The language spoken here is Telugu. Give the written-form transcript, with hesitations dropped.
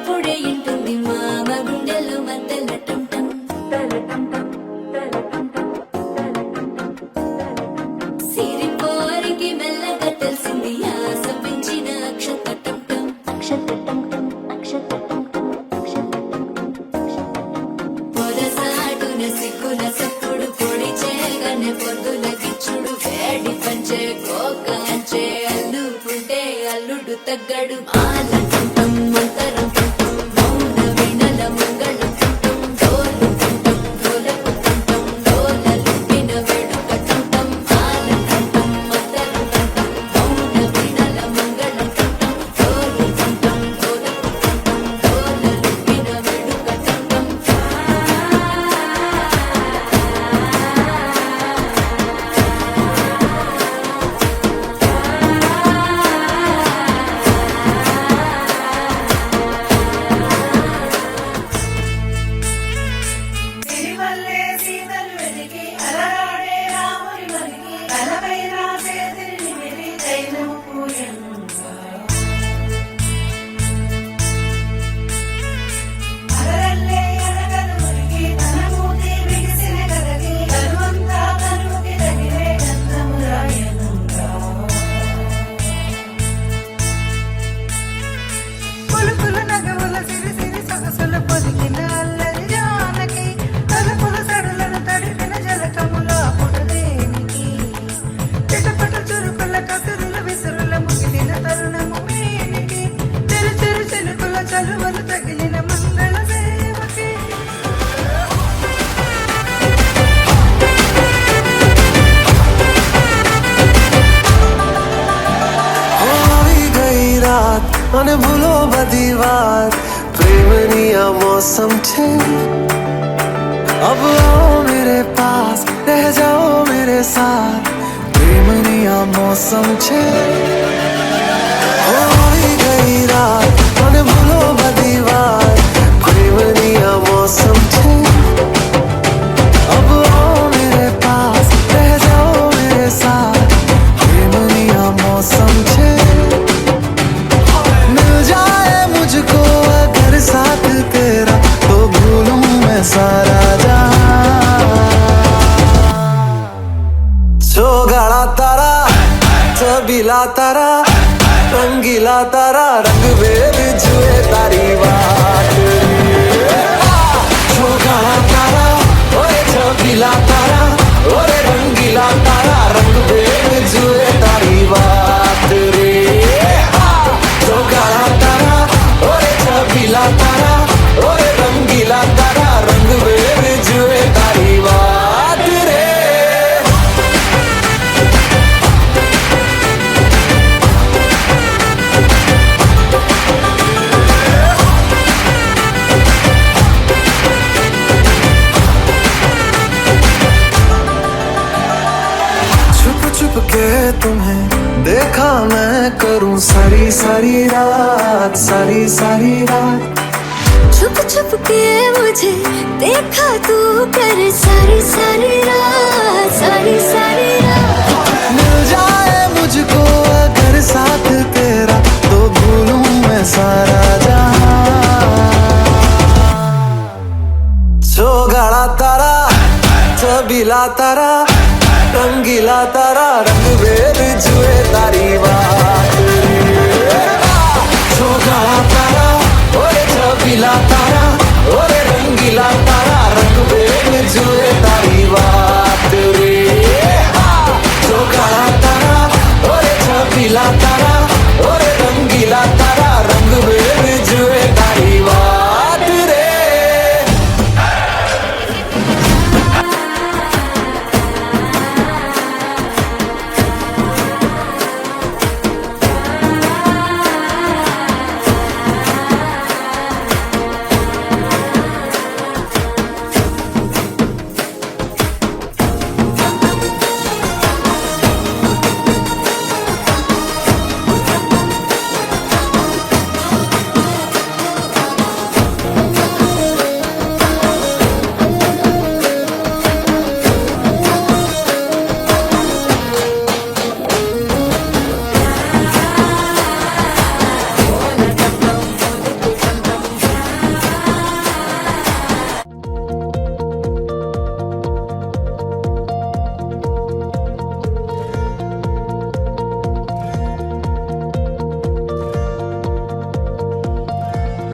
అప్పుడే ఇంటుంది మామ గుండెల్లో మధ్యల టం సిరిపోరికి మెల్లగా తెలిసింది ఆశ పెంచిన అక్షతటం పొరసాటున సిగ్గుల సప్పుడు పొడి చేయగానే పొద్దుల గిచ్చుడు వేడి పంచే కోకాంచే అల్లుకుంటే అల్లుడు తగ్గడు ఆలంటం మంతరం టం మౌన వినల మంగళం టం డోలు టం డోలకు టం డోలలుపిన వేడుక టం ఆలంటం మంతరం టం మౌన వినల మంగళం టం డోలు టం డోలకు టం డోలలుపిన వేడుక టం సిరిమల్లె సీతలు వెతికి అలరాడే రాముని మరికి తలపై రాసే తిరిమిరి దైవము పూయంగా అలరల్లే అలగలు మురికి తన మూతి బిగిసిన కదలి కరువంతా కరువుకి తగిలే గంధము రాయనుగా పులుపుల నగవుల సిరి సిరి సొగసుల పొదిగిన అల్లరి జానకి తలుపుల సడులను తడిపిన జలకముల పుటదేనికి చిటపట చురుకుల కసురుల విసురుల ముగిలిన తరుణము మేనికి చెరు చెరు చెలుకుల చలువలు తగిలిన మంగళ సేవకి होई गई रात અને ભૂલો બધી વાત પ્રેમની આ મૌસમ છે अब आओ मेरे पास रह जाओ मेरे साथ प्रेमनी आ मौसम छे होई गई रात અને ભૂલો બધી વાત પ્રેમની आ मौसम छे अब आओ मेरे पास रह जाओ मेरे साथ प्रेमनी आ मौसम छे मिल जाए मुझको अगर साथ तेरा तो भूलूं मैं सारा जहां चौगाड़ा तारा चबीला तारा रंगीला तारा रंग बेर जुए तारी बात चौगाड़ा तारा ओए चबीला तारा ओए रंगीला तारा रंग बेर जुए तारी बात रे चौगाड़ा तारा ओए चबीला तारा ओए रंगीला तारा रंग बेर जुए तारी बात रे छुप छुप के तुम्हें देखा मैं करूं सारी सारी रात सारी सारी रात छुप छुप के मुझे देखा तू कर सारी सारी रात मिल जाए मुझको अगर साथ तेरा तो भूलूं मैं सारा जहां चौगाड़ा तारा चबीला तारा रंगीला तारा रंग बेर जुए तारी